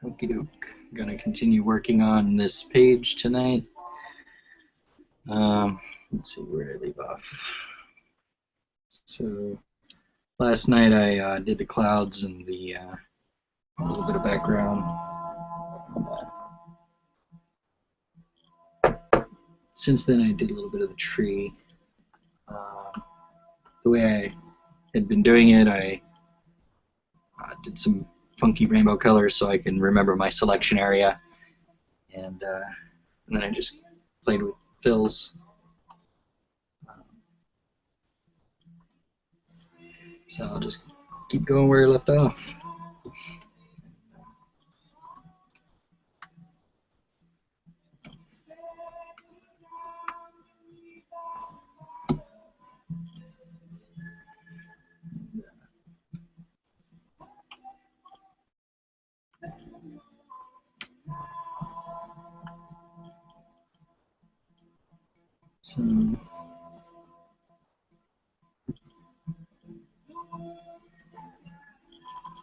Okie doke. I'm gonna continue working on this page tonight. Let's see, where did I leave off? So last night I did the clouds and the a little bit of background. Since then I did a little bit of the tree. The way I had been doing it, I did some funky rainbow colors so I can remember my selection area, and then I just played with fills. So I'll just keep going where I left off. So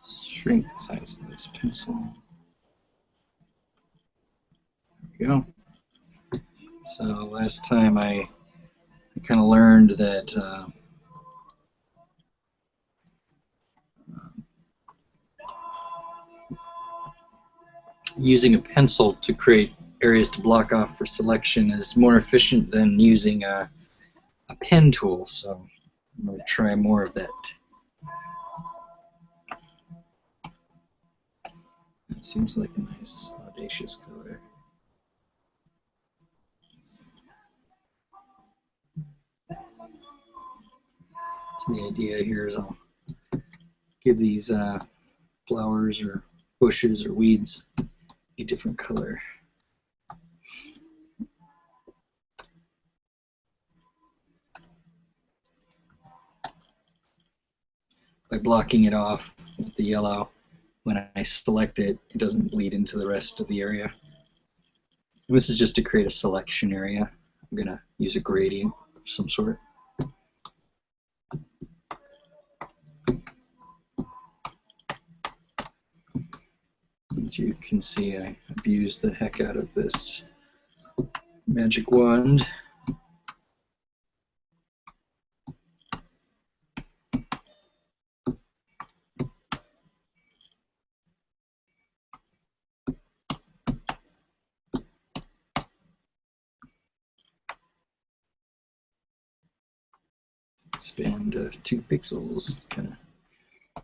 shrink the size of this pencil. There we go. So last time I kind of learned that using a pencil to create areas to block off for selection is more efficient than using a pen tool. So I'm going to try more of that. It seems like a nice audacious color. So the idea here is I'll give these flowers or bushes or weeds a different color. By blocking it off with the yellow, when I select it, it doesn't bleed into the rest of the area. And this is just to create a selection area. I'm going to use a gradient of some sort. As you can see, I've used the heck out of this magic wand. Expand 2 pixels, kind of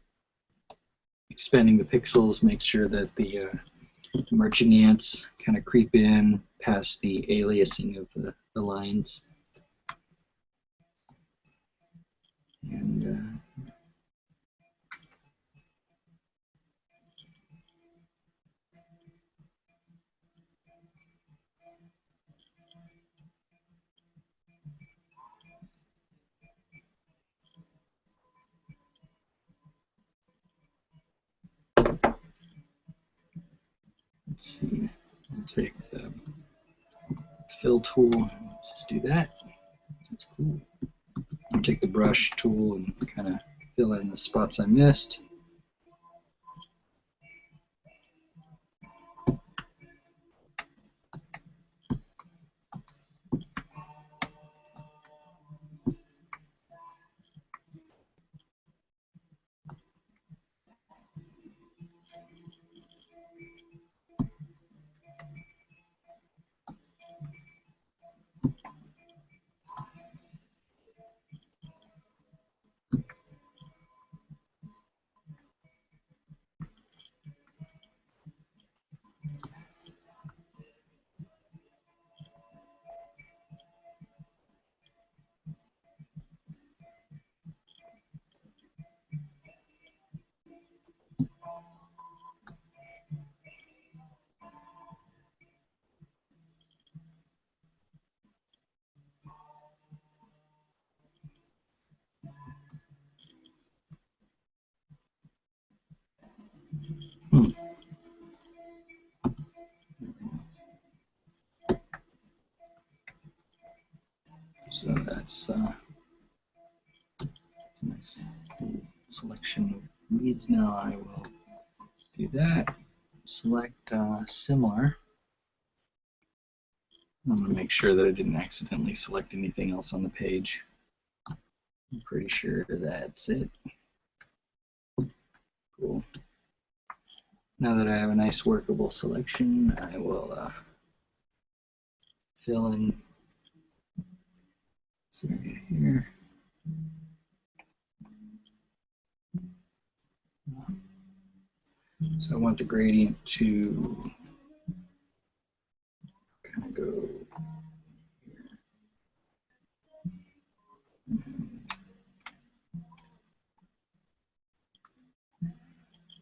expanding the pixels makes sure that the marching ants kind of creep in past the aliasing of the lines. And let's see, I'll take the fill tool, just do that. That's cool. I'll take the brush tool and kind of fill in the spots I missed. So that's a nice selection of weeds. Now I will do that. select similar. I'm going to make sure that I didn't accidentally select anything else on the page. I'm pretty sure that's it. Cool. Now that I have a nice workable selection, I will fill in this area here. So I want the gradient to kind of go here.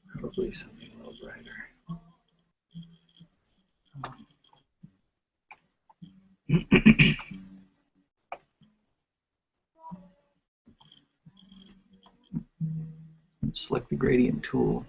Probably something a little brighter. Select the gradient tool.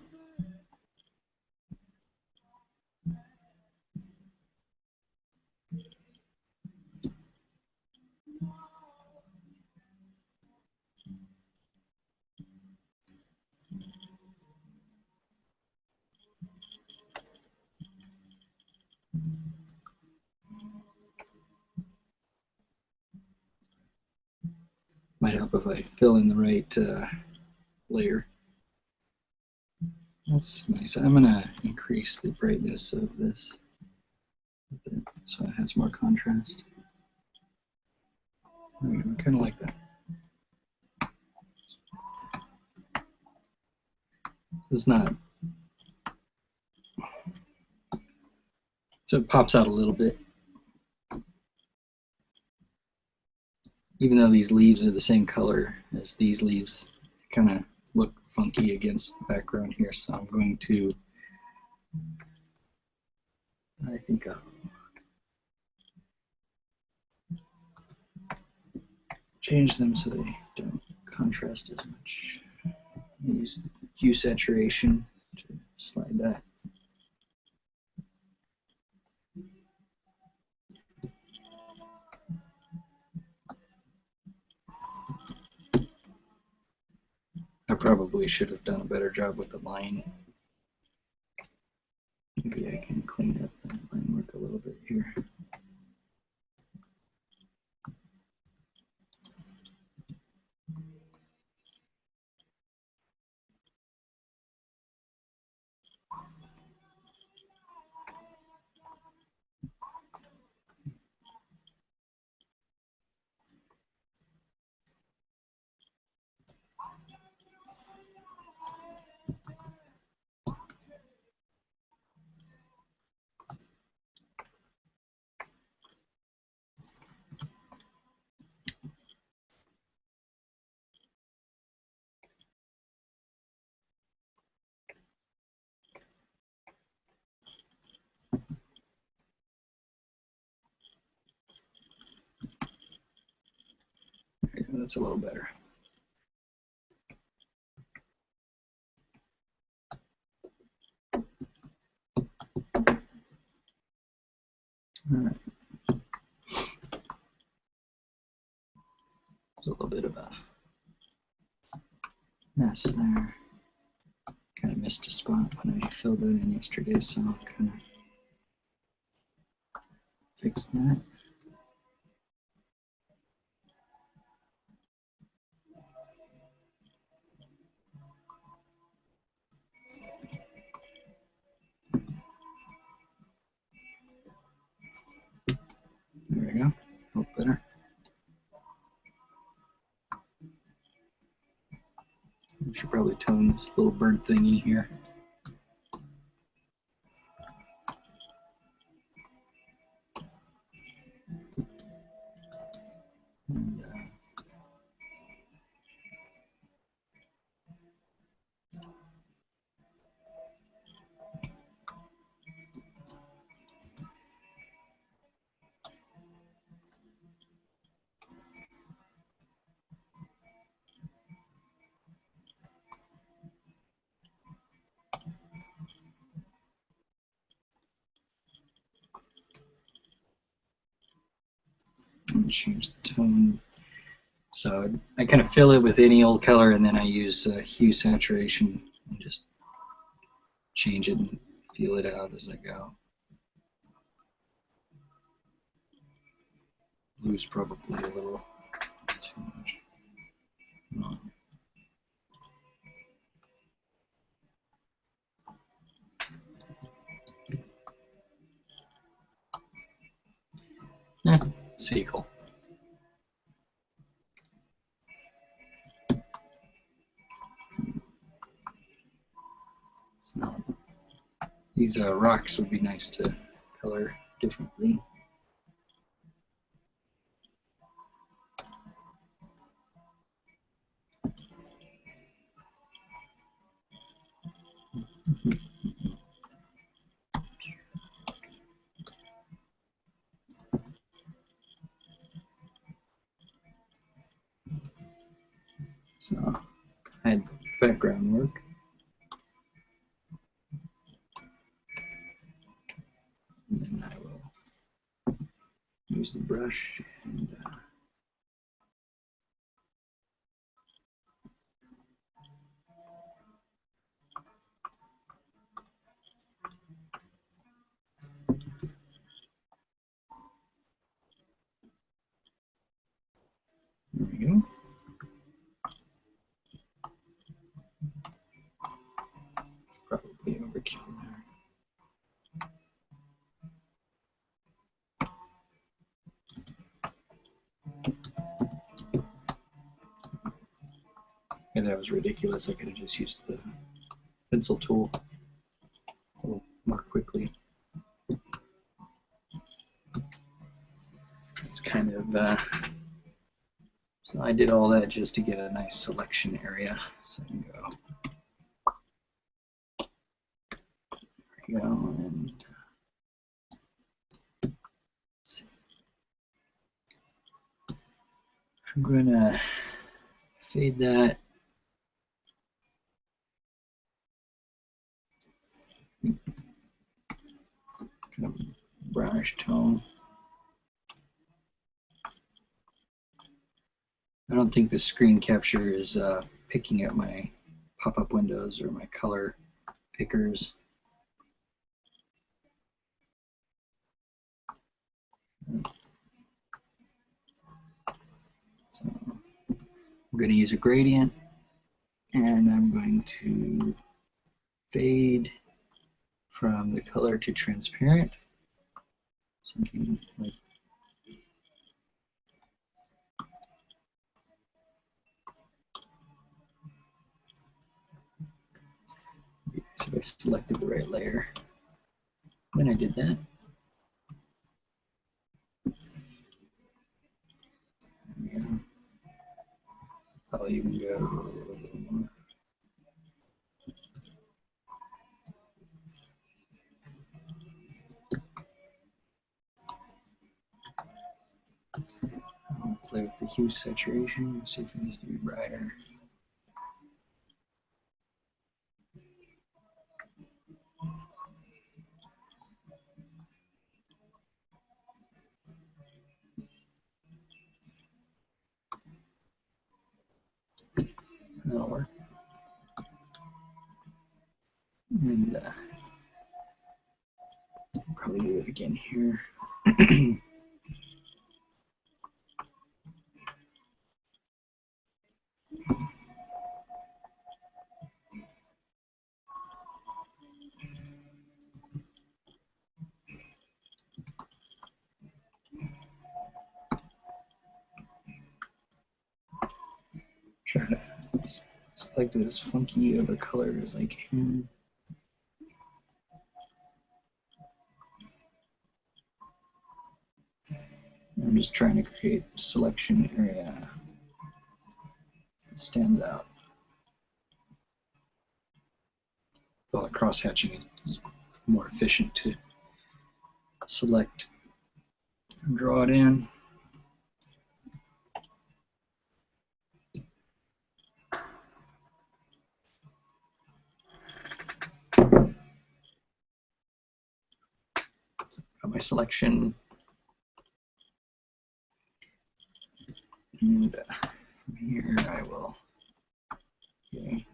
Might help if I fill in the right layer. That's nice. I'm going to increase the brightness of this a bit so it has more contrast. I kind of like that. It's not. So it pops out a little bit. Even though these leaves are the same color as these leaves, they kind of look funky against the background here. So I'm going to, I think I'll change them so they don't contrast as much. Use hue saturation to slide that. I probably should have done a better job with the line. Maybe I can clean up the line work a little bit here. Okay, that's a little better. All right. There's a little bit of a mess there. Kind of missed a spot when I filled that in yesterday, so I'll kind of fix that. There we go. A little better. I should probably tone this little bird thingy here. And, change the tone. So I kind of fill it with any old color, and then I use hue saturation and just change it and feel it out as I go. Blue's probably a little too much. No. Seagull. So these rocks would be nice to color differently. So I had background work. And then I will use the brush and there we go. Probably overkill there. Yeah, that was ridiculous. I could have just used the pencil tool a little more quickly. It's kind of, so I did all that just to get a nice selection area. So I can go. There we go. And let's see. I'm going to fade that. Kind of brownish tone. I don't think the screen capture is picking up my pop-up windows or my color pickers. So I'm going to use a gradient, and I'm going to fade from the color to transparent. Something like so I selected the right layer. When I did that, yeah, I'll even go a little more. I'll play with the hue saturation, see if it needs to be brighter. That'll work. And probably do it again here. Try to select as funky of a color as I can. I'm just trying to create a selection area that stands out. All the cross hatching is more efficient to select and draw it in. Got my selection. And from here I will, okay.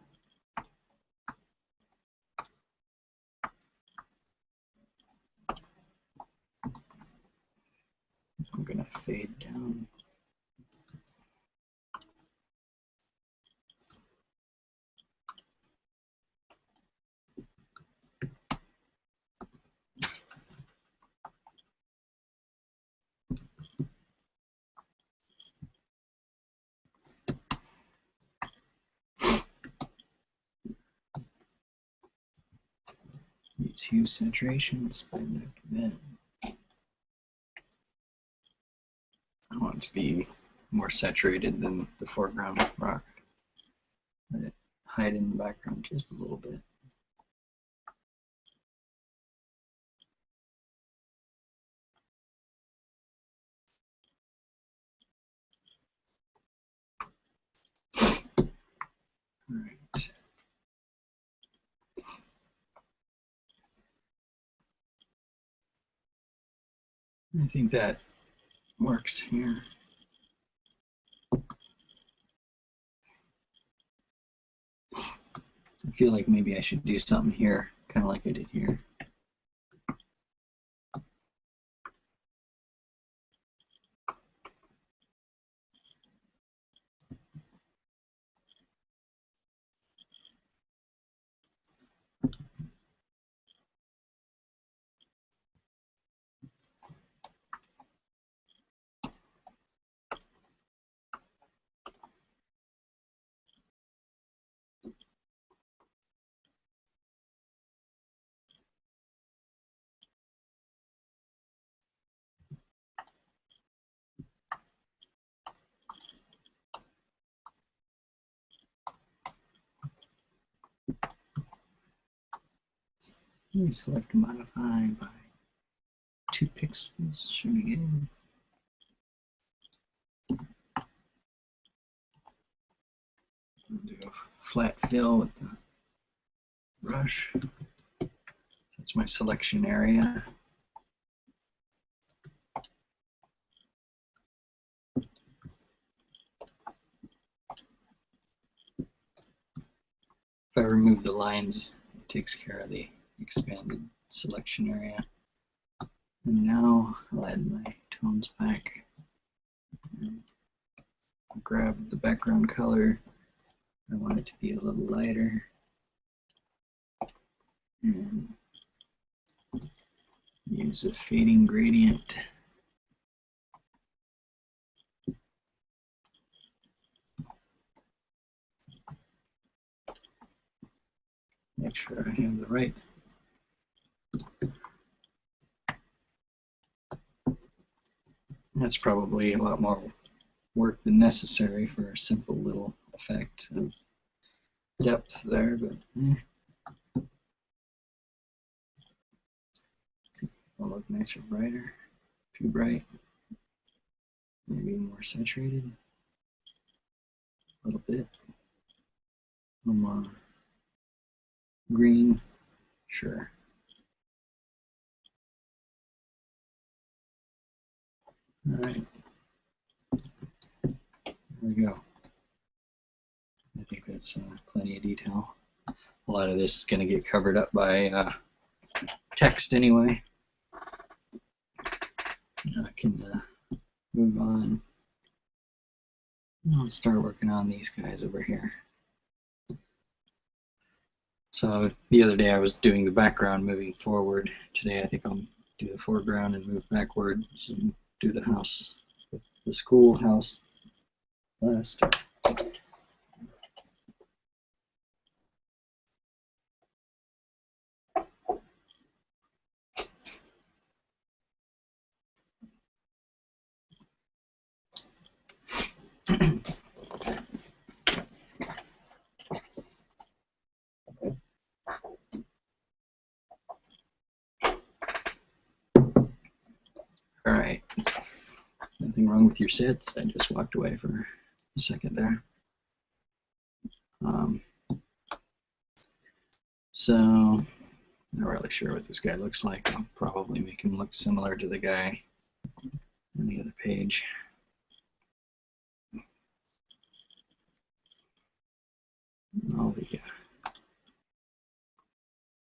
2 saturations by event. I want it to be more saturated than the foreground rock. Let it hide in the background just a little bit. All right. I think that works here. I feel like maybe I should do something here, kind of like I did here. Let me select modify by 2 pixels, show me again. Do a flat fill with the brush. That's my selection area. If I remove the lines, it takes care of the expanded selection area. And now I'll add my tones back. And grab the background color. I want it to be a little lighter. And use a fading gradient. Make sure I have the right. That's probably a lot more work than necessary for a simple little effect of depth there, but will look nicer, brighter. Too bright. Maybe more saturated. A little bit. A little more green. Sure. All right. There we go. I think that's plenty of detail. A lot of this is going to get covered up by text anyway. I can move on. I'll start working on these guys over here. So the other day I was doing the background moving forward. Today I think I'll do the foreground and move backwards and do the house, the schoolhouse last. All right, nothing wrong with your sits. I just walked away for a second there. So I'm not really sure what this guy looks like. I'll probably make him look similar to the guy on the other page.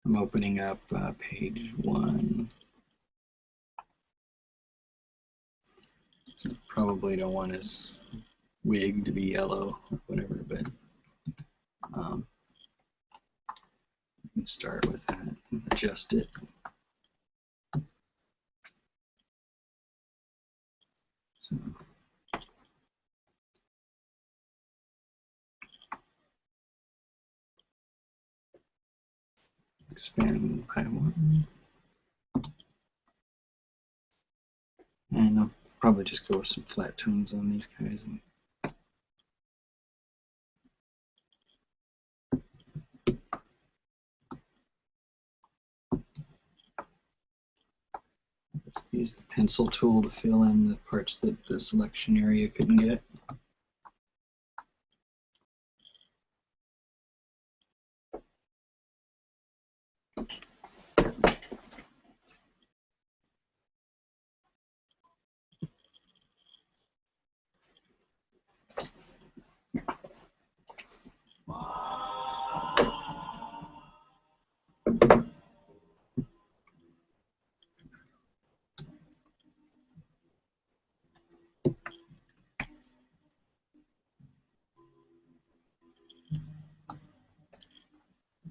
I'm opening up page 1. So probably don't want his wig to be yellow or whatever, but you can start with that and adjust it. So, expand by 1. And I'll probably just go with some flat tones on these guys. And let's use the pencil tool to fill in the parts that the selection area couldn't get.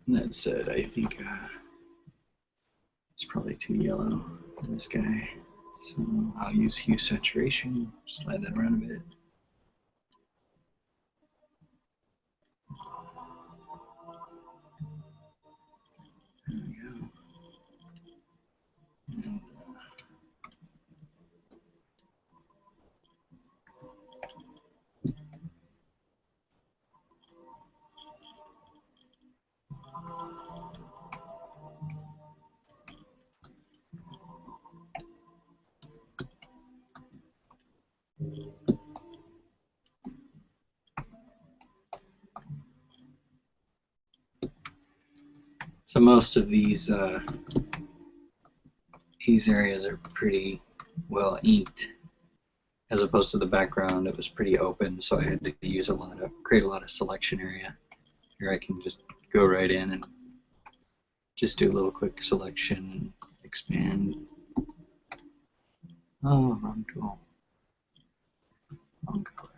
And that said, I think it's probably too yellow for this guy. So I'll use hue saturation, slide that around a bit. There we go. And, so most of these areas are pretty well inked, as opposed to the background. It was pretty open, so I had to use create a lot of selection area. Here I can just go right in and just do a little quick selection and expand. Oh, wrong tool, wrong color.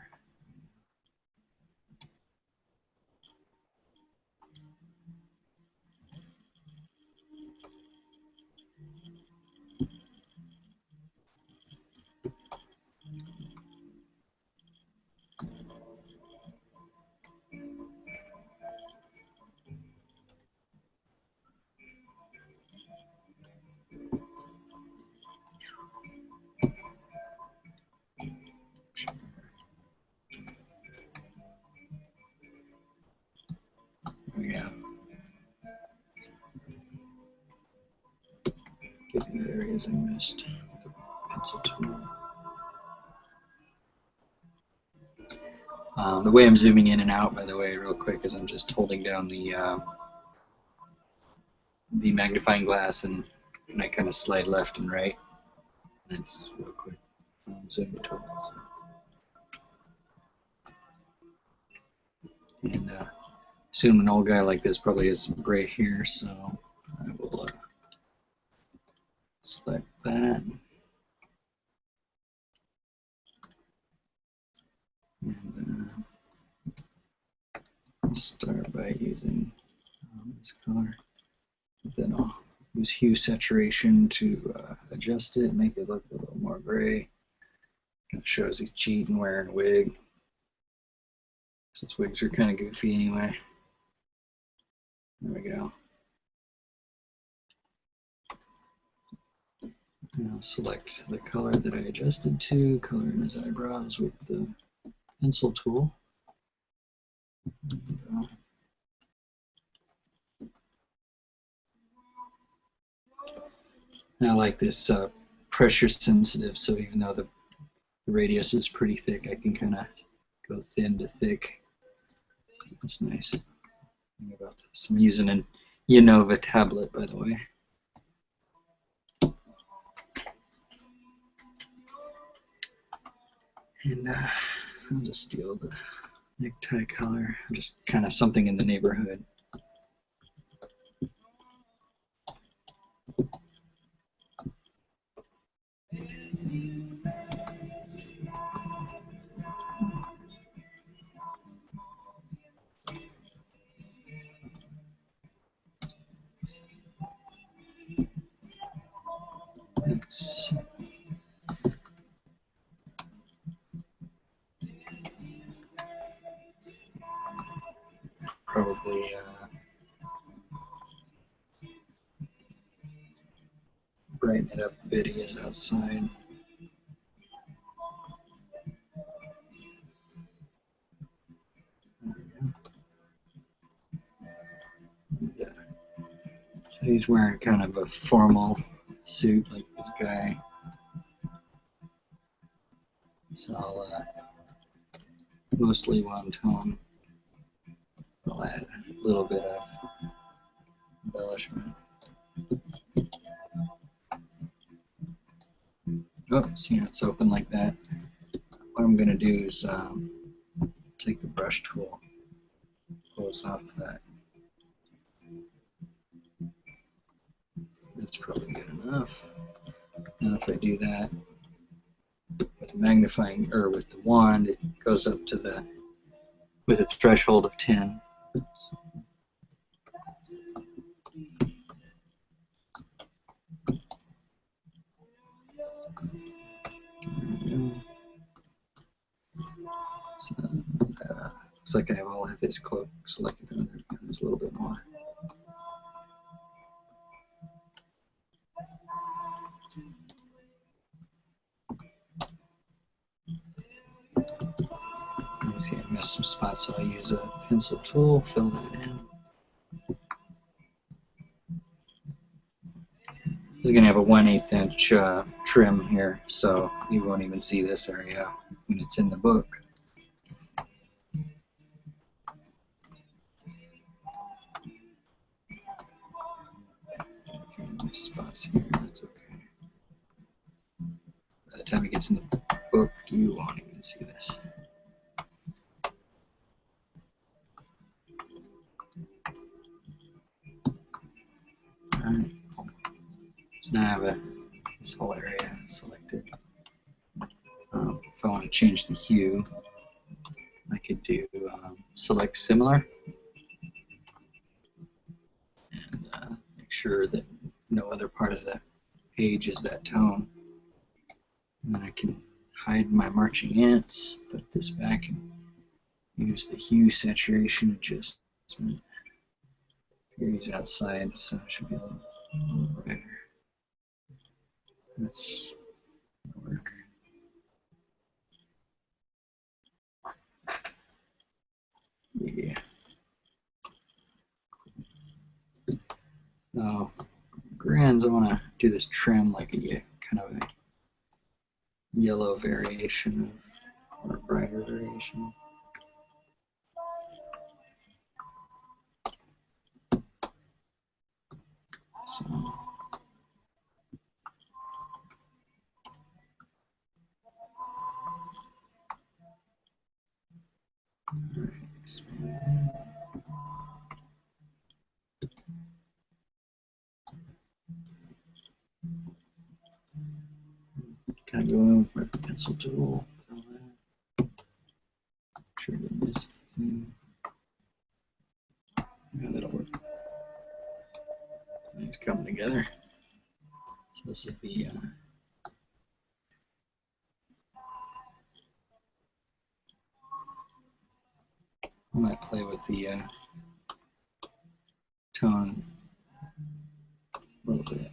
There we go. Get these areas I missed with the pencil tool. The way I'm zooming in and out, by the way, real quick, is I'm just holding down the magnifying glass, and I kind of slide left and right. That's real quick. Zoom tool. And assume an old guy like this probably has some gray hair, so I will select that. And I'll start by using this color. Then I'll use hue saturation to adjust it, make it look a little more gray. Kind of shows he's cheating wearing a wig, since wigs are kind of goofy anyway. There we go. And I'll select the color that I adjusted to, color in his eyebrows with the pencil tool. And I like this pressure sensitive, so even though the radius is pretty thick, I can kind of go thin to thick. That's nice. About this. I'm using an Yanova tablet, by the way. And I'll just steal the necktie color, just kind of something in the neighborhood. Thanks. Probably brighten it up a bit. He is outside. Yeah. So he's wearing kind of a formal suit like this guy. So I'll mostly one tone. I'll add a little bit of embellishment. Oh, see how it's open like that? What I'm going to do is take the brush tool, close off that. That's probably good enough. Now if I do that with the magnifying, or with the wand, it goes up to the, with its threshold of 10. So, looks like I have all of his cloak selected. There's a little bit more. Let me see, I missed some spots, so I use a pencil tool, fill that in. This is going to have a 1/8 inch trim here, so you won't even see this area when it's in the book. Spots here, that's okay. By the time it gets in the book, you won't even see this. Alright, cool. So now I have this whole area selected. If I want to change the hue, I could do select similar and make sure that no other part of the page is that tone. And then I can hide my marching ants, put this back, and use the hue saturation adjustment. Here he's outside, so it should be a little brighter. That's work. Yeah. Now, grands, I want to do this trim like a kind of a yellow variation of, or a brighter variation. So, expand. Kind of go in with my pencil tool. Sure didn't miss anything. Yeah, that'll work. It's coming together. So this is the I might play with the tone a little bit.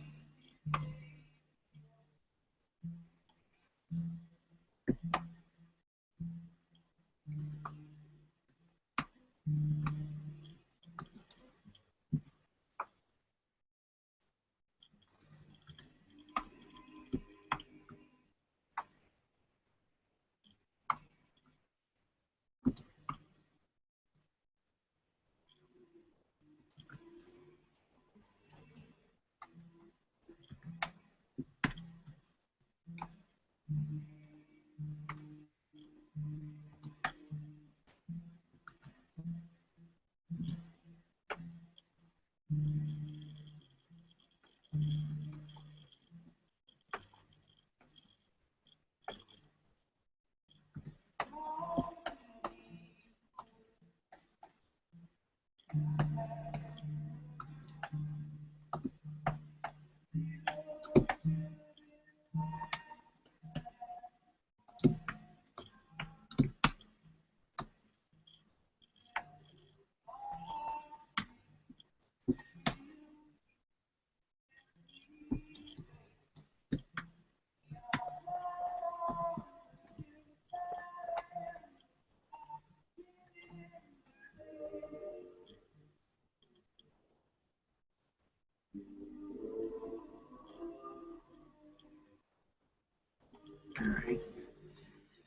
All right.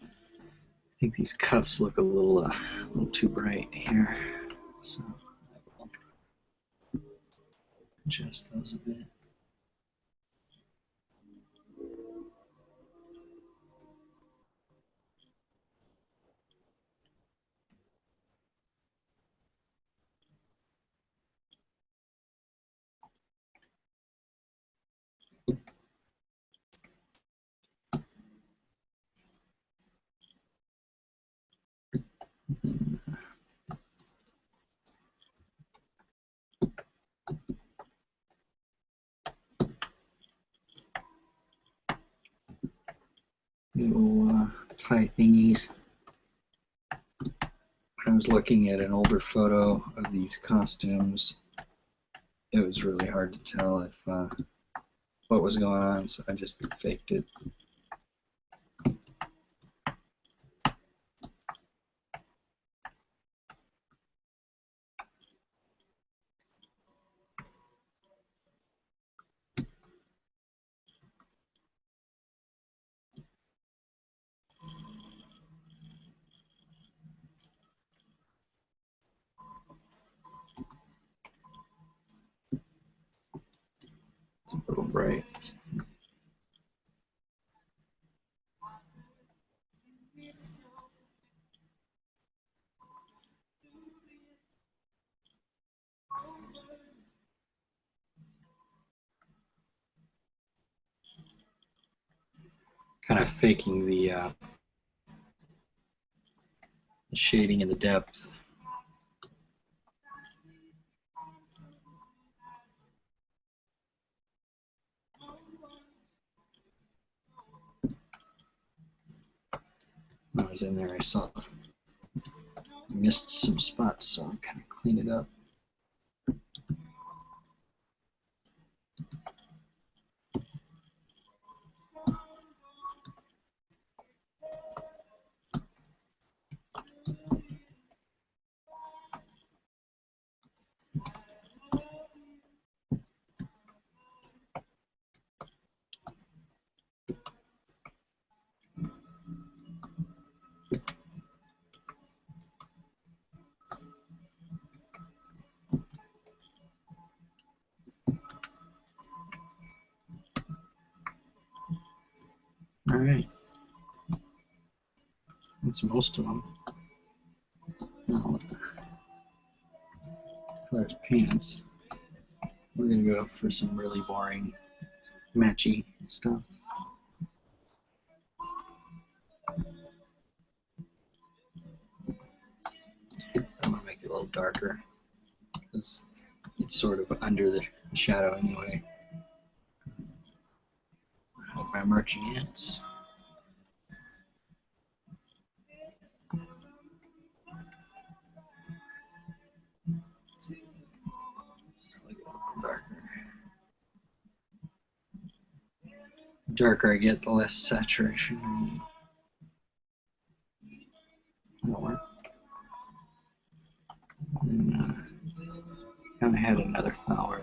I think these cuffs look a little too bright here, so I will adjust those a bit. These little tie thingies. When I was looking at an older photo of these costumes, it was really hard to tell if what was going on, so I just faked it. It's a little bright. Kind of faking the shading and the depth. When I was in there, I missed some spots, so I'm kind of clean it up. All right, that's most of them. Now, colors pants. We're gonna go for some really boring, matchy stuff. I'm gonna make it a little darker because it's sort of under the shadow anyway. Hide my marching ants. Darker. The darker I get, the less saturation I need. More. And I had another flower.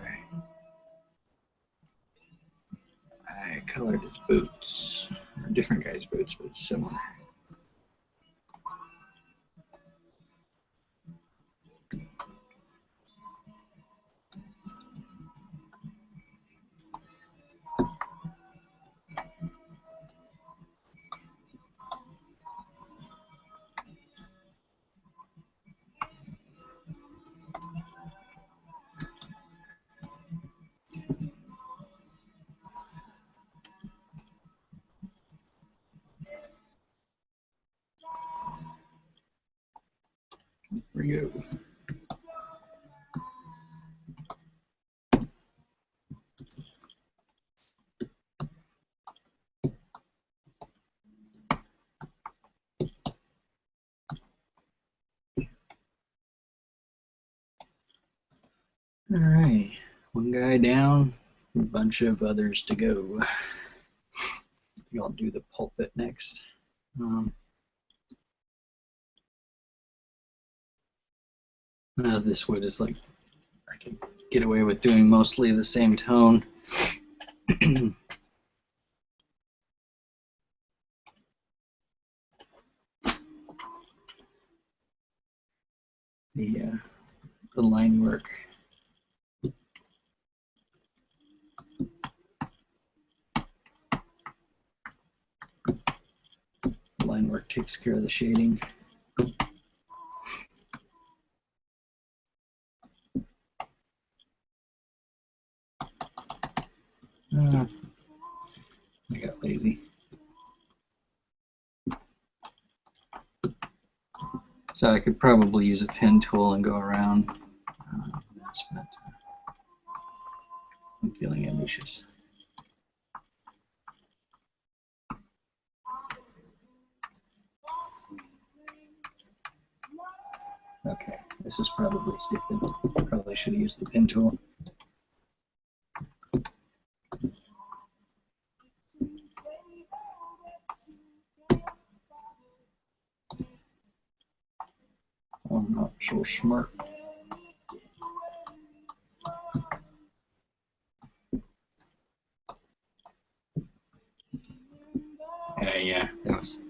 I colored his boots. Or different guy's boots, but similar. Here we go. All right, one guy down, a bunch of others to go. I think I'll do the pulpit next. As this wood is like, I can get away with doing mostly the same tone. the line work. The line work takes care of the shading. I got lazy. So I could probably use a pen tool and go around this, but I'm feeling ambitious. Okay, this is probably stupid. Probably should have used the pen tool. I'm not so smart. Yeah, that was.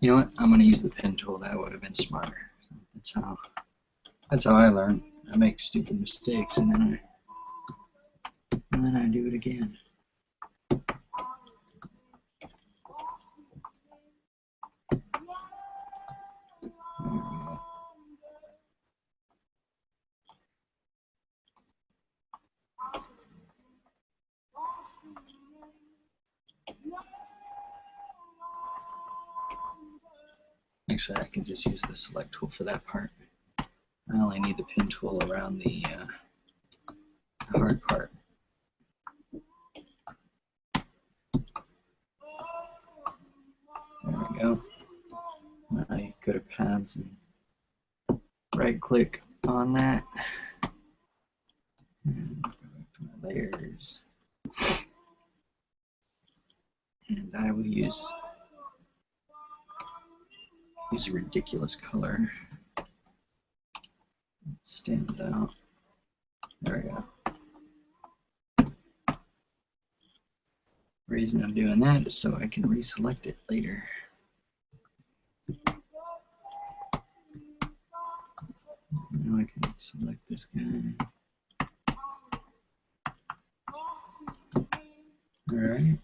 You know what? I'm going to use the pen tool. That would have been smarter. That's how I learn. I make stupid mistakes and then I do it again. There we go. Actually, I can just use the select tool for that part. I only need the pen tool around the hard part. There we go. I go to paths and right click on that. And go back to my layers. And I will use a ridiculous color. It stands out. There we go. The reason I'm doing that is so I can reselect it later. Now I can select this guy. All right.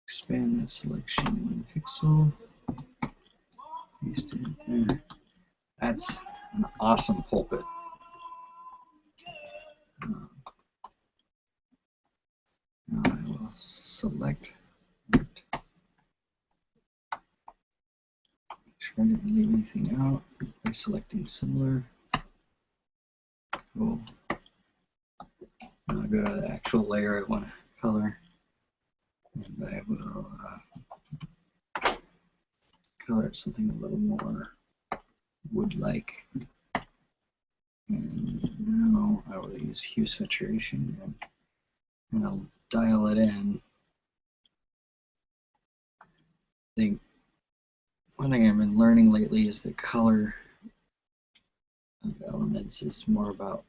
Expand that selection 1 pixel. Paste it there. That's an awesome pulpit. Now I will select it. Make sure I didn't leave anything out by selecting similar. Cool. Now I'll go to the actual layer I want to color. And I will color it something a little more wood-like. And now I will use hue saturation and I'll dial it in. I think one thing I've been learning lately is the color of elements is more about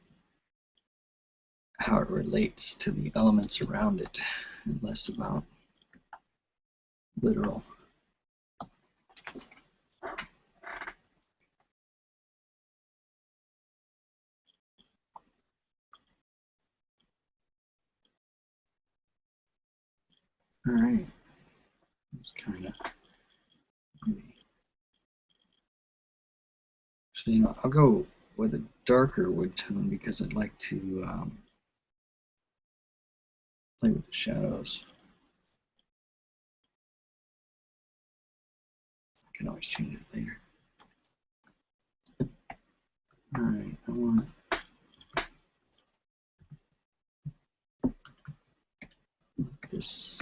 how it relates to the elements around it and less about literal. All right, it's kind of maybe. So you know, I'll go with a darker wood tone because I'd like to play with the shadows. I can always change it later. All right, I want this.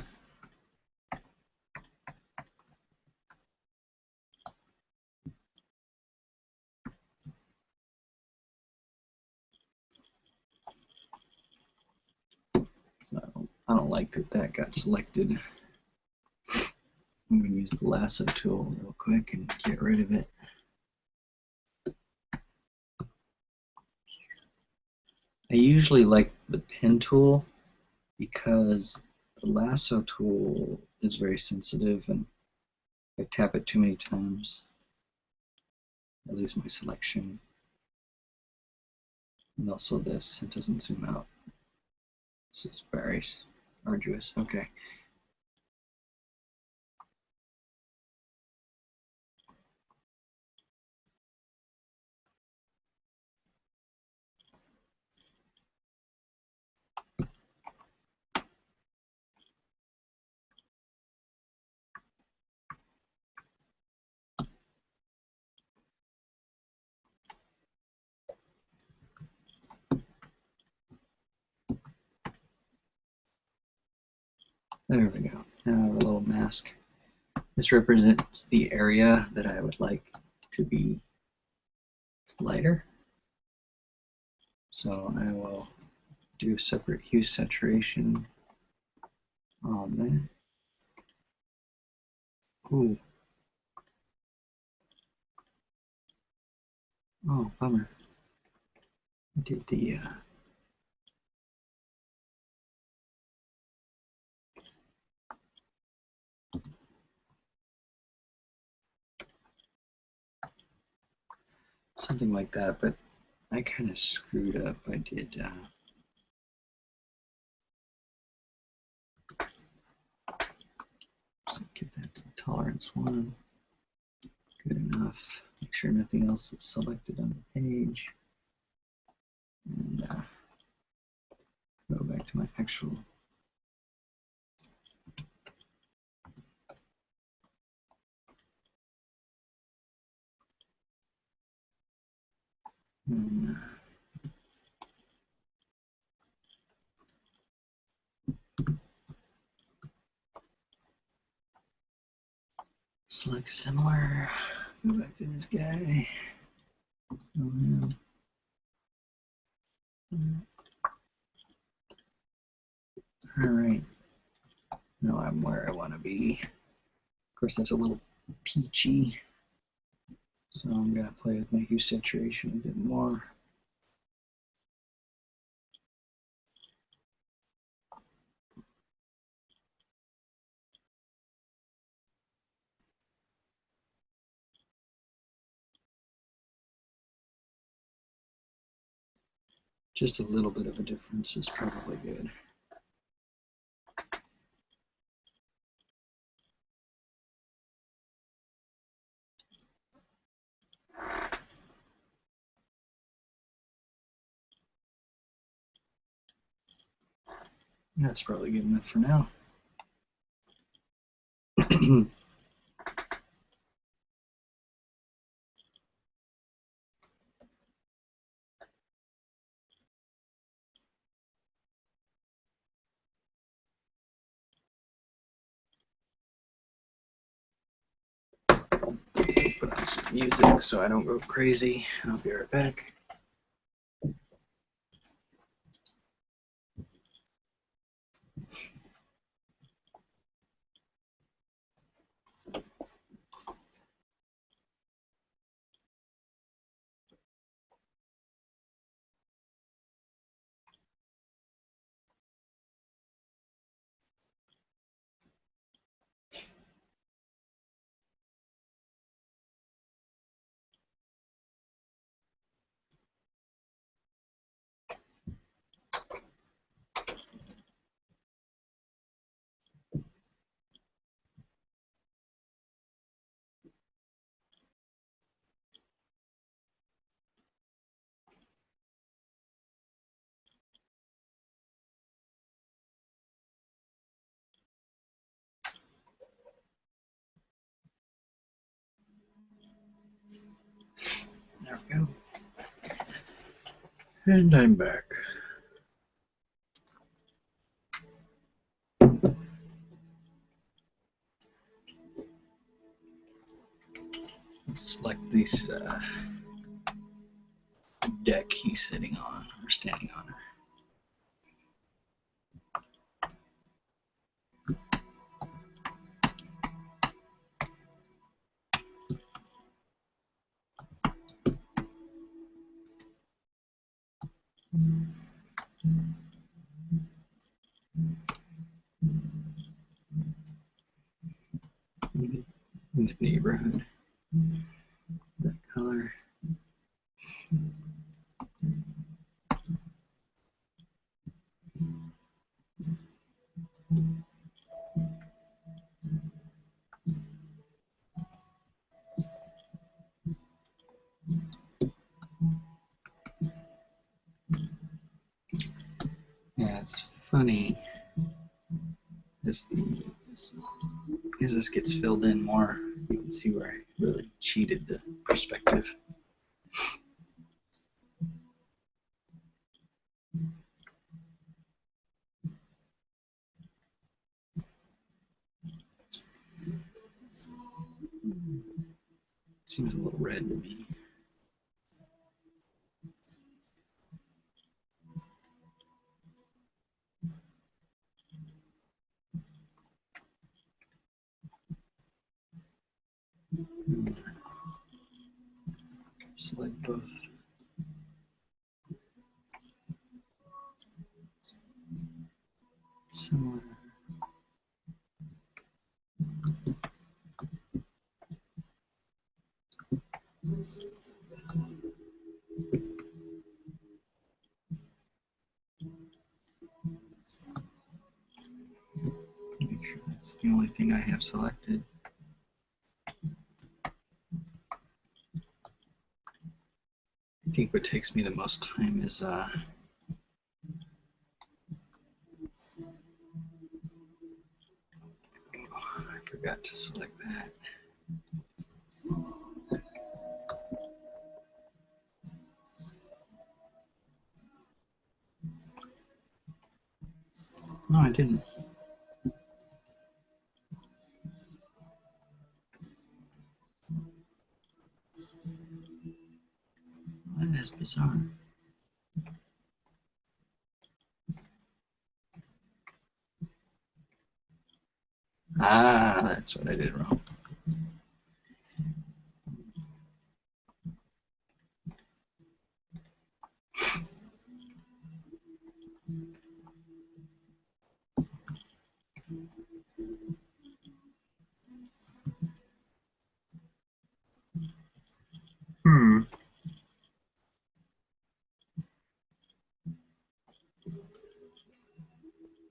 I don't like that got selected. I'm going to use the lasso tool real quick and get rid of it. I usually like the pen tool because the lasso tool is very sensitive and If I tap it too many times, I lose my selection. And also this, it doesn't zoom out. This is very arduous. Okay. There we go. Now I have a little mask. This represents the area that I would like to be lighter. So I will do a separate hue saturation on there. Ooh. Oh, bummer. I did the something like that, but I kind of screwed up. I did so get that to tolerance 1. Good enough. Make sure nothing else is selected on the page. And go back to my actual and, select similar. Go back to this guy. All right. Now I'm where I want to be. Of course, that's a little peachy. So I'm going to play with my hue saturation a bit more. Just a little bit of a difference is probably good. That's probably good enough for now. Put on some music so I don't go crazy. I'll be right back. There we go. And I'm back. Let's select this deck he's sitting on or standing on. I'm going to neighborhood. That color. Yeah, it's funny as this gets filled in more, you can see where I really cheated the perspective. Seems a little red to me. Select both. Similar. Make sure that's the only thing I have selected. I think what takes me the most time is oh, I forgot to select that. No, I didn't. That is bizarre. Ah, that's what I did wrong.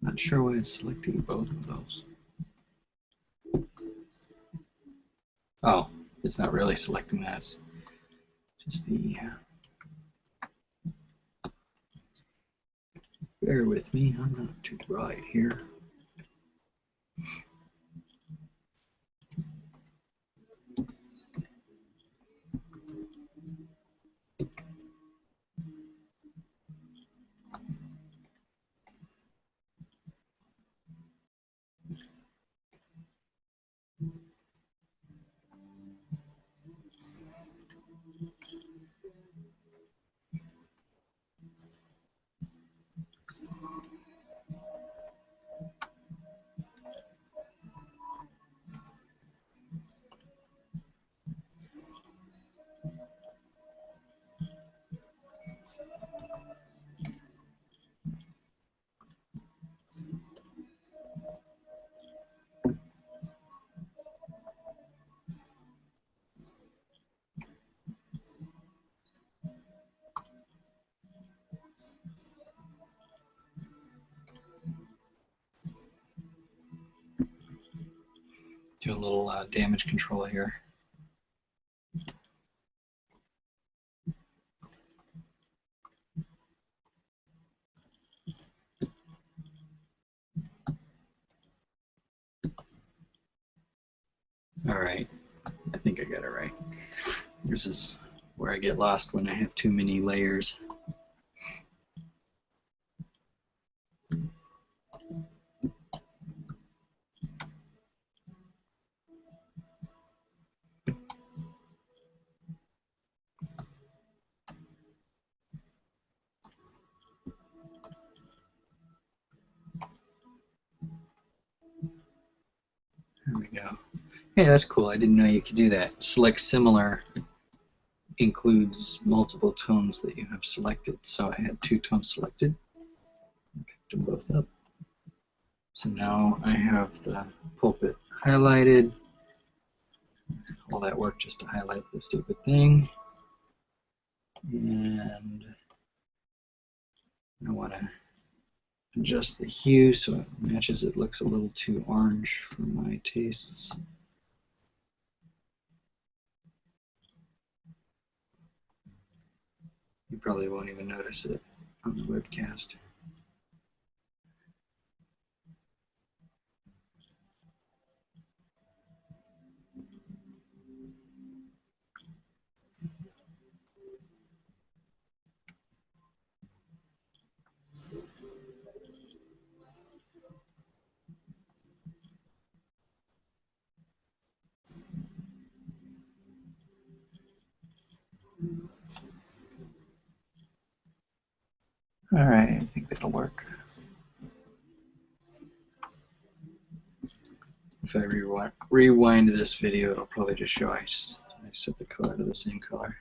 Not sure why it's selecting both of those. Oh, it's not really selecting that. It's just the. Bear with me, I'm not too bright here. Do a little damage control here. All right, I think I got it right. This is where I get lost when I have too many layers. There we go. Hey, that's cool. I didn't know you could do that. Select similar includes multiple tones that you have selected. So I had 2 tones selected. Picked them both up. So now I have the pulpit highlighted. all that work just to highlight the stupid thing. And I want to adjust the hue so it matches. It looks a little too orange for my tastes. You probably won't even notice it on the webcast. All right, I think that'll work. If I rewind this video, it'll probably just show I set the color to the same color.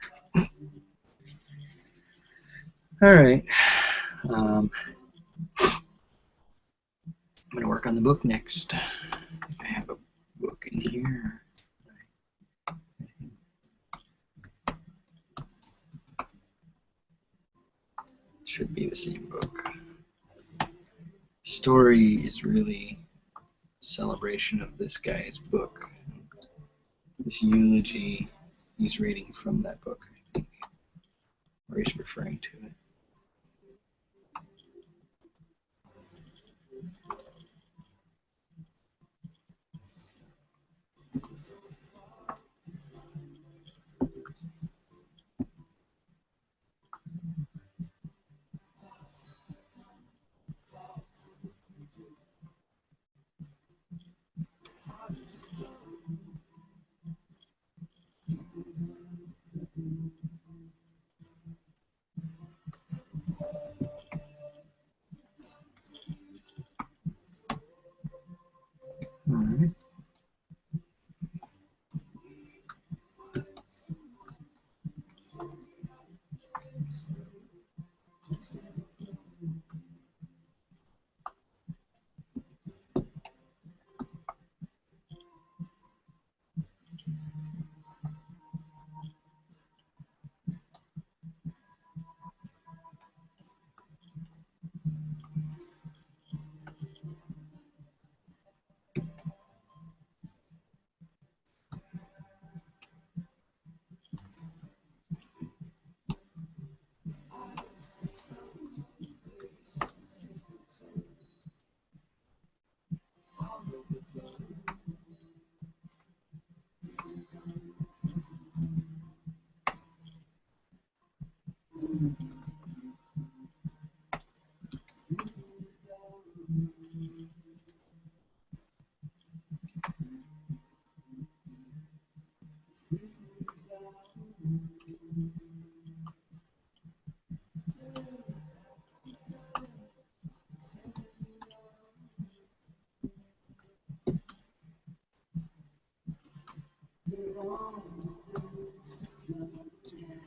All right. I'm going to work on the book next. I have a book in here. Should be the same book. Story is really a celebration of this guy's book. This eulogy he's reading from that book, I think, or he's referring to it. All right.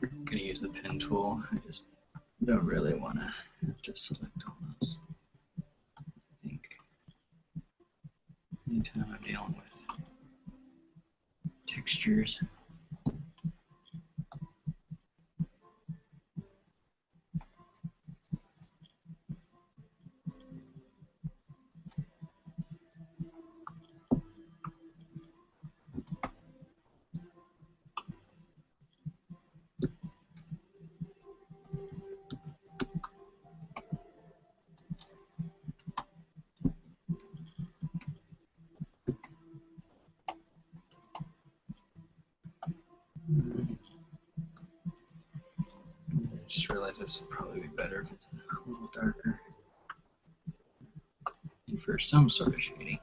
I'm going to use the pen tool. I just don't really want to have to select all those. I think anytime I'm dealing with textures. I just realized this would probably be better if it's a little darker. And for some sort of shading.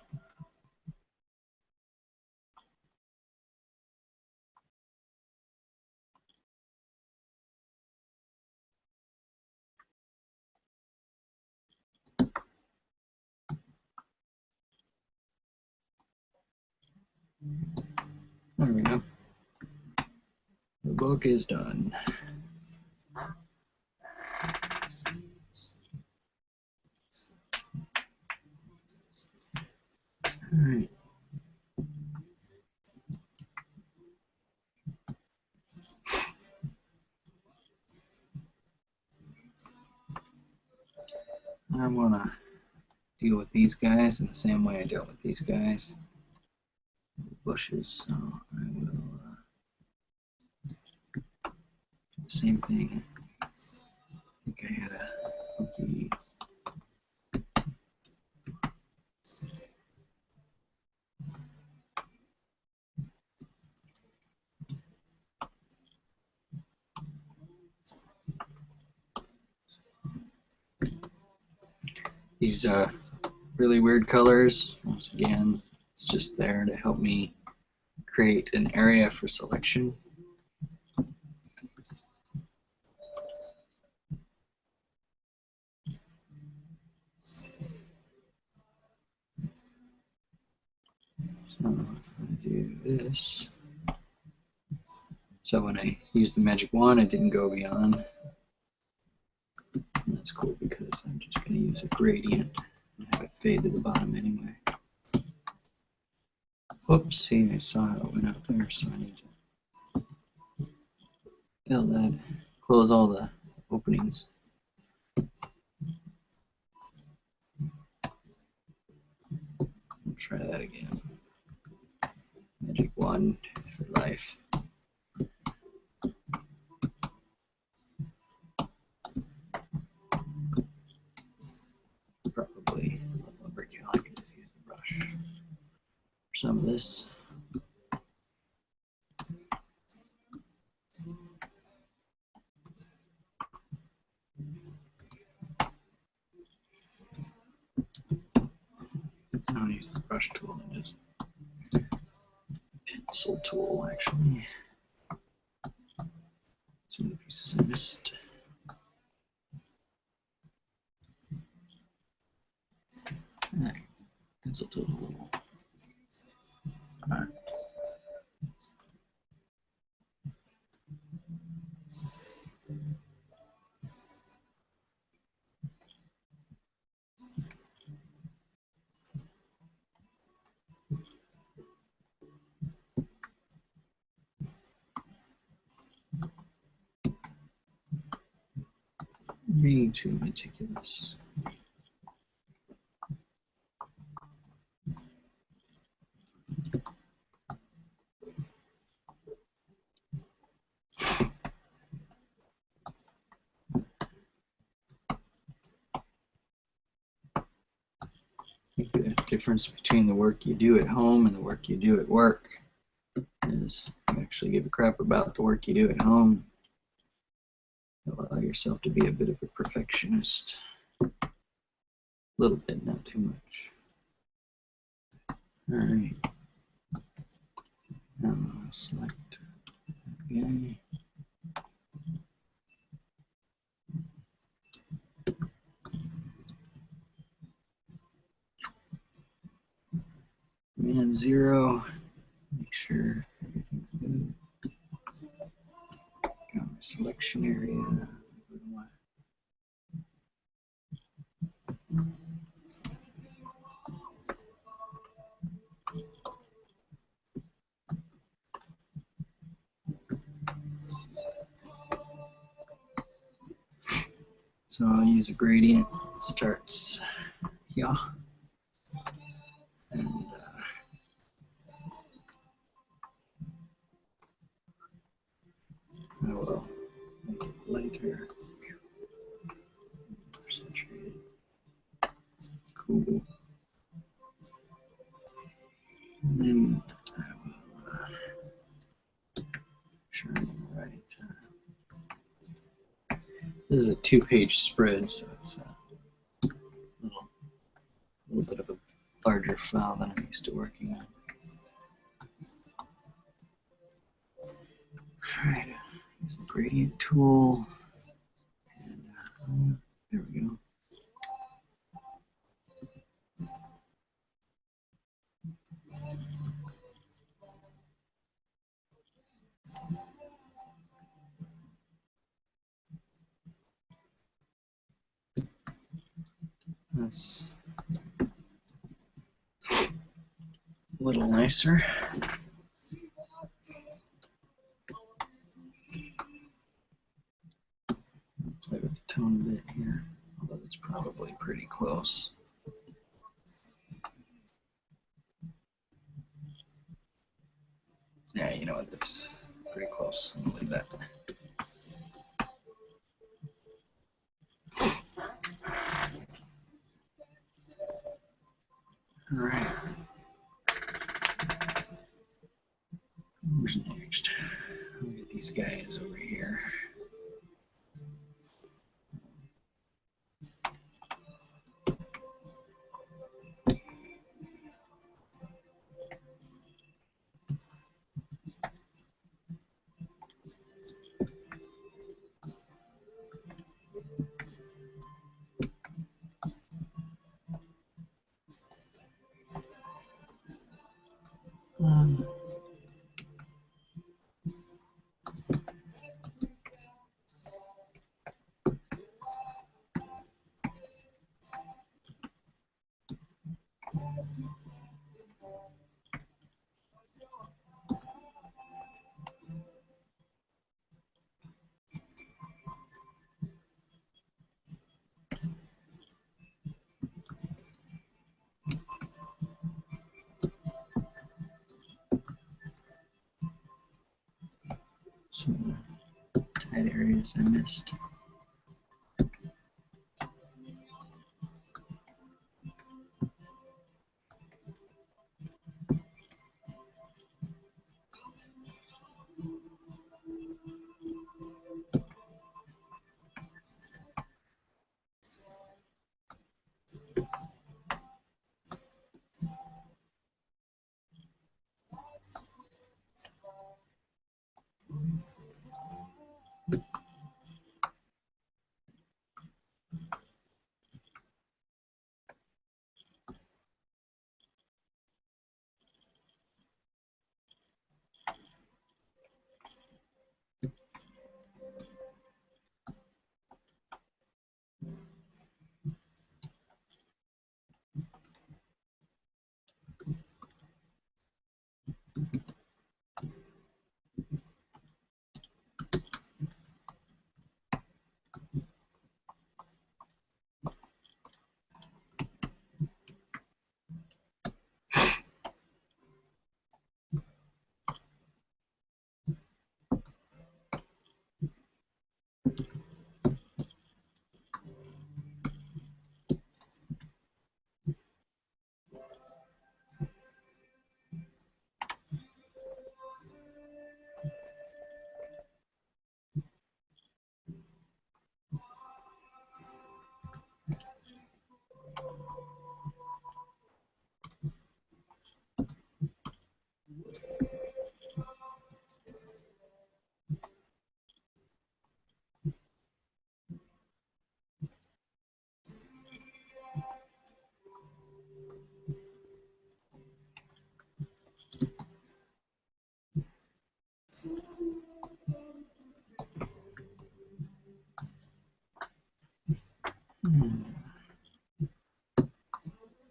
There we go. The book is done. All right. I want to deal with these guys in the same way I dealt with these guys. Bushes, so I will do the same thing. I think I had a funky. These really weird colors, once again, it's just there to help me create an area for selection. So if I do this, so when I use the magic wand, it didn't go beyond. And that's cool because I'm just going to use a gradient and have it fade to the bottom anyway. Oops, see, I saw it went out there, so I need to fill that, close all the openings. I'll try that again. Magic wand for life. Probably a little overkill. I can just use the brush for some of this. I'll use the brush tool and just pencil tool actually. Some of the pieces I missed. Alright, pencil tool. Alright. Being too meticulous. I think the difference between the work you do at home and the work you do at work is you actually give a crap about the work you do at home. Allow yourself to be a bit of a perfectionist. A little bit, not too much. Alright. Now I'll select guy. Command 0. Make sure everything's good. Got my selection area. So I'll use a gradient. It starts here. And I will make it lighter. Saturated. Cool. And then I will shine the right. This is a 2-page spread, so it's a little bit of a larger file than I'm used to working on. Alright, use the gradient tool. And there we go. That's a little nicer. Play with the tone a bit here. Although it's probably pretty close. Yeah, you know what, that's pretty close. I'm gonna leave that. All right. Who's next? Look at these guys over here. Some tight areas I missed.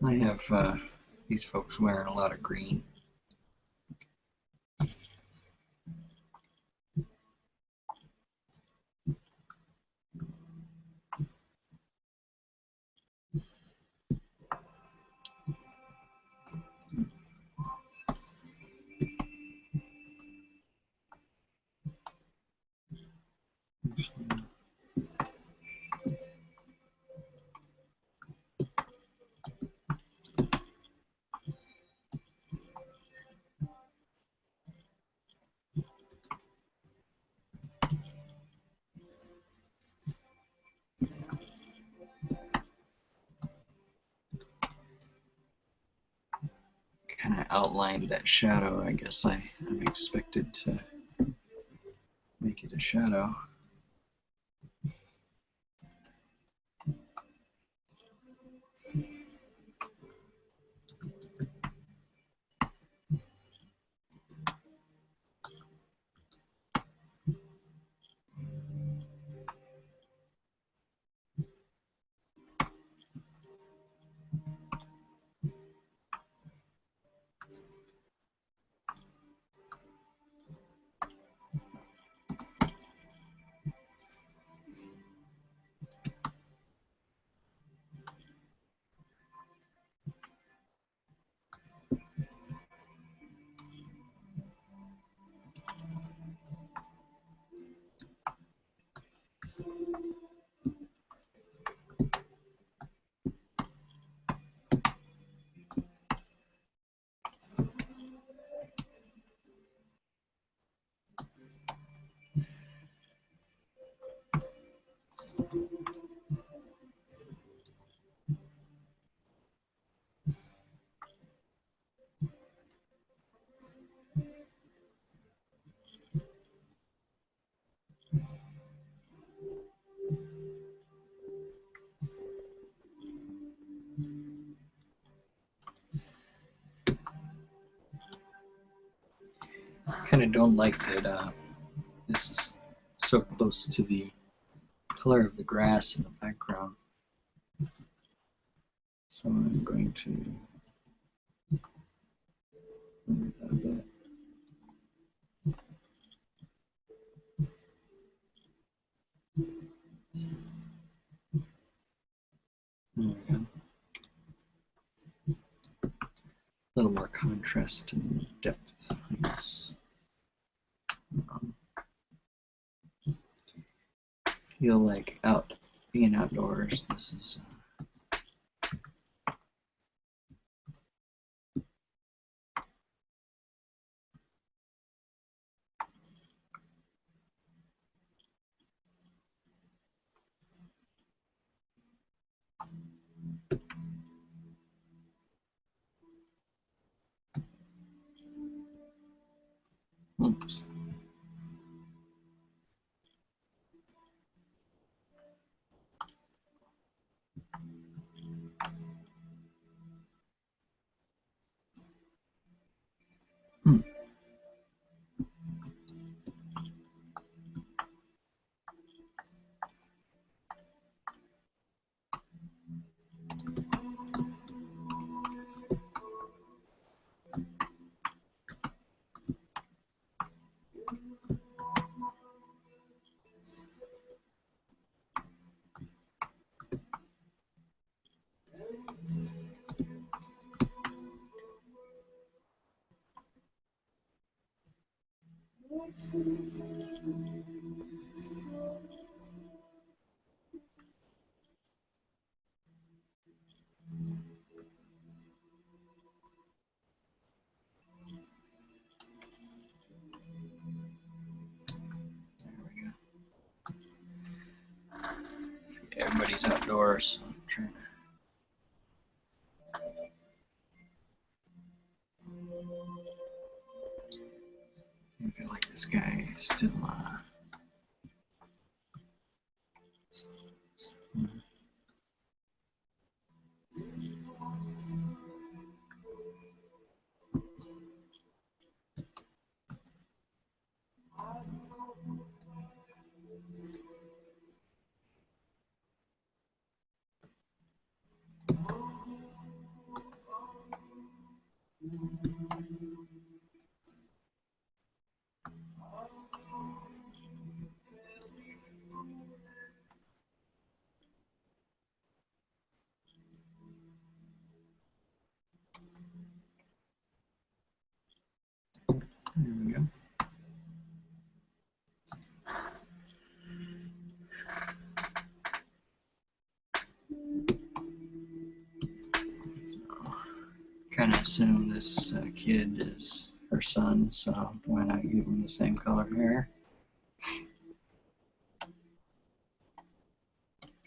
I have these folks wearing a lot of green. Kind of outlined that shadow. I guess I'm expected to make it a shadow. Kind of don't like that this is so close to the color of the grass in the background. So I'm going to move that a bit. There we go. A little more contrast and depth, I guess. Feel like being outdoors. This is oops. Everybody's outdoors, so I'm trying to. I feel like this guy is still. There we go. Kind of assume this kid is her son, so why not give him the same color hair?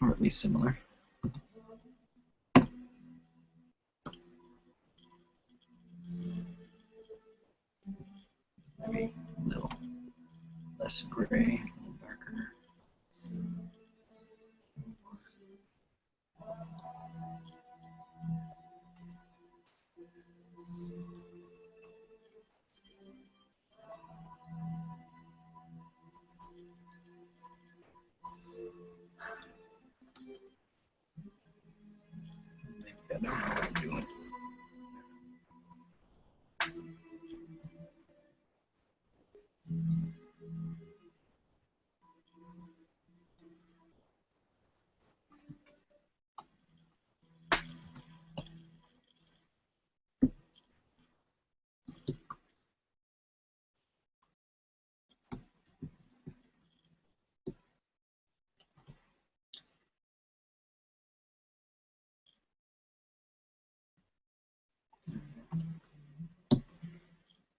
Or at least similar. Maybe a little less gray, a little darker. Maybe I don't know what I'm doing.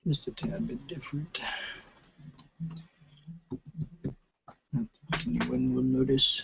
Just a tad bit different. Not that anyone will notice.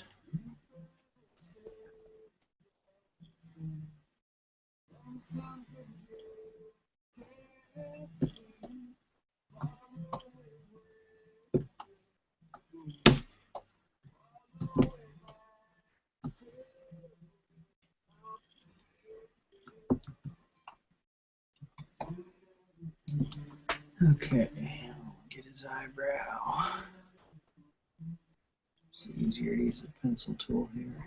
Okay, I'll get his eyebrow. It's easier to use the pencil tool here.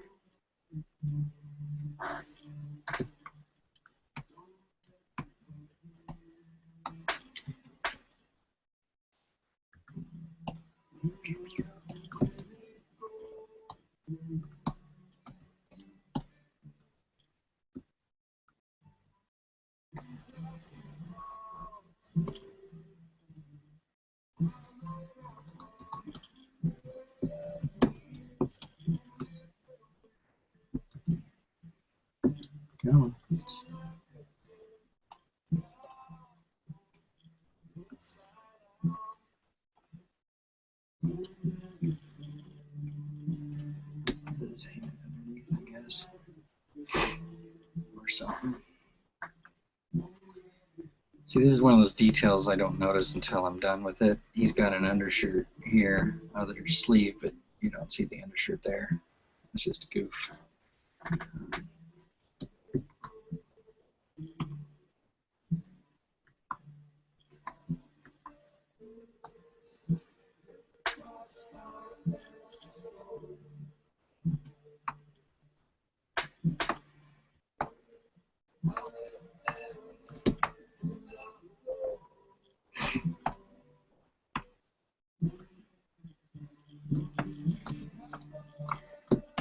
Come on. Put his hand underneath, I guess, or something. See, this is one of those details I don't notice until I'm done with it. He's got an undershirt here, other sleeve, but you don't see the undershirt there. It's just a goof.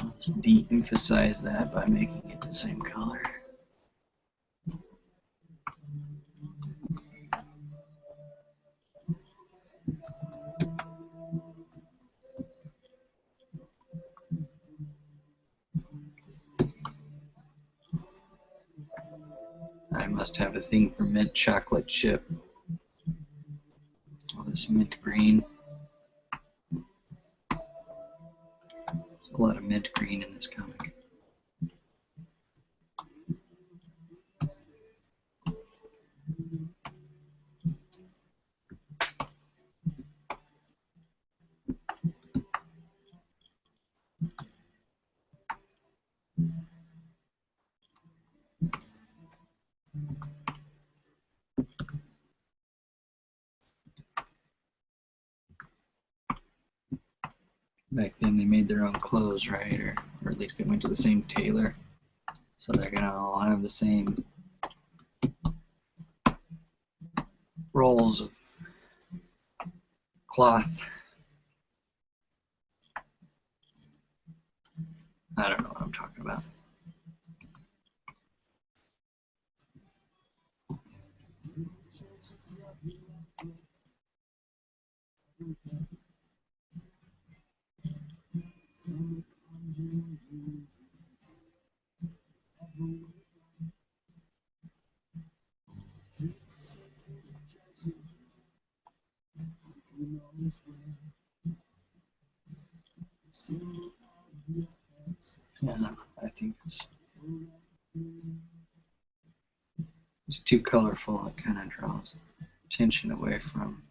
Let's de-emphasize that by making it the same color. I must have a thing for mint chocolate chip. All this mint green. There's a lot of mint green in this comic. Back then they made their own clothes, right? Or at least they went to the same tailor. So they're gonna all have the same rolls of cloth. I don't know what I'm talking about. Yeah, no, I think it's too colorful. It kind of draws attention away from.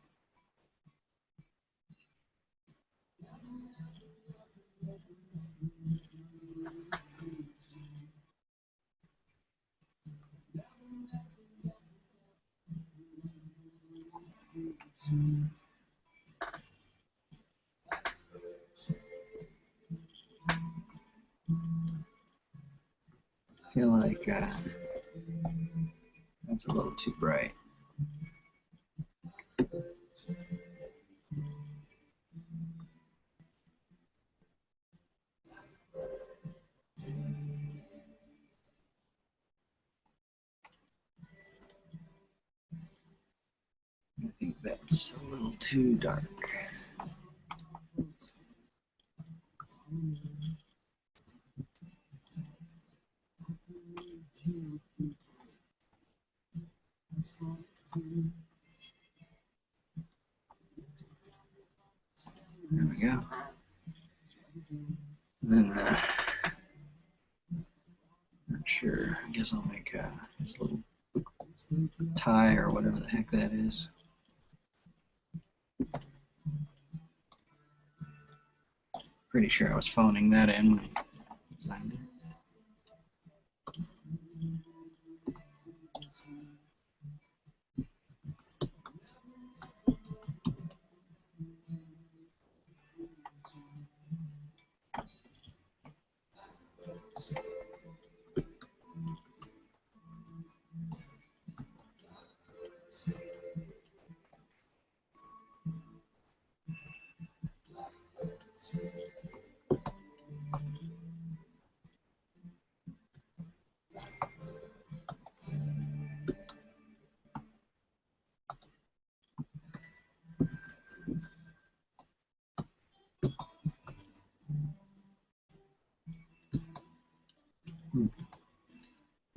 I feel like that's a little too bright. I think that's a little too dark. There we go. And then, not sure. I guess I'll make his little tie or whatever the heck that is. Pretty sure I was phoning that in when I designed it.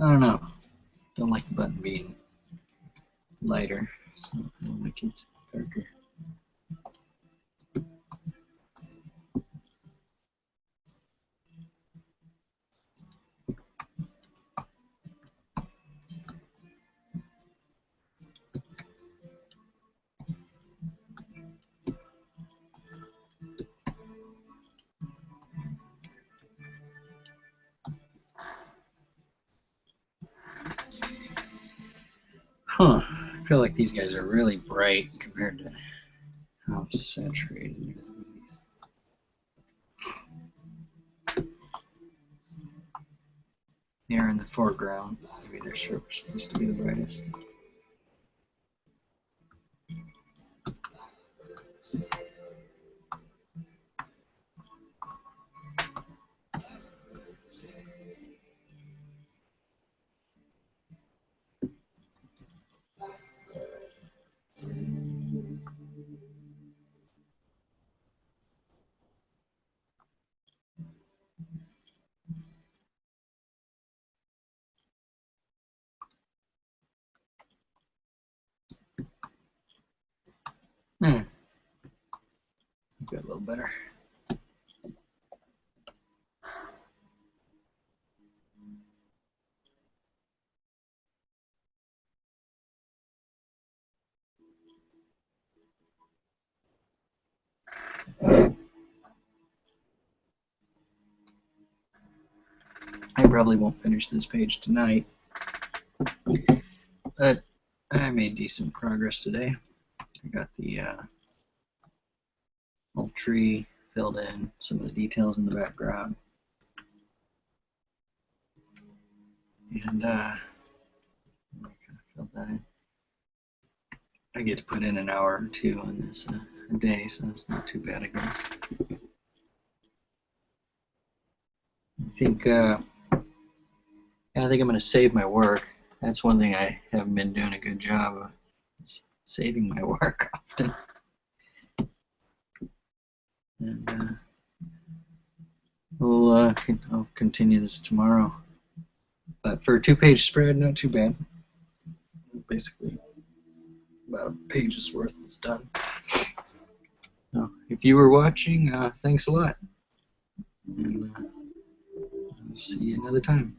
I don't know. Don't like the button being lighter, so I'll make it darker. Huh. I feel like these guys are really bright compared to how saturated everything is. They are in the foreground. Maybe they're supposed to be the brightest. Got a little better. I probably won't finish this page tonight, but I made decent progress today. I got the whole tree filled in, some of the details in the background, and I kind of filled that in. I get to put in an hour or two on this a day, so it's not too bad, I guess. I think I'm going to save my work. That's one thing I haven't been doing a good job of, is saving my work often. And I'll continue this tomorrow. But for a 2-page spread, not too bad. Basically, about a page's worth is done. So if you were watching, thanks a lot. And I'll see you another time.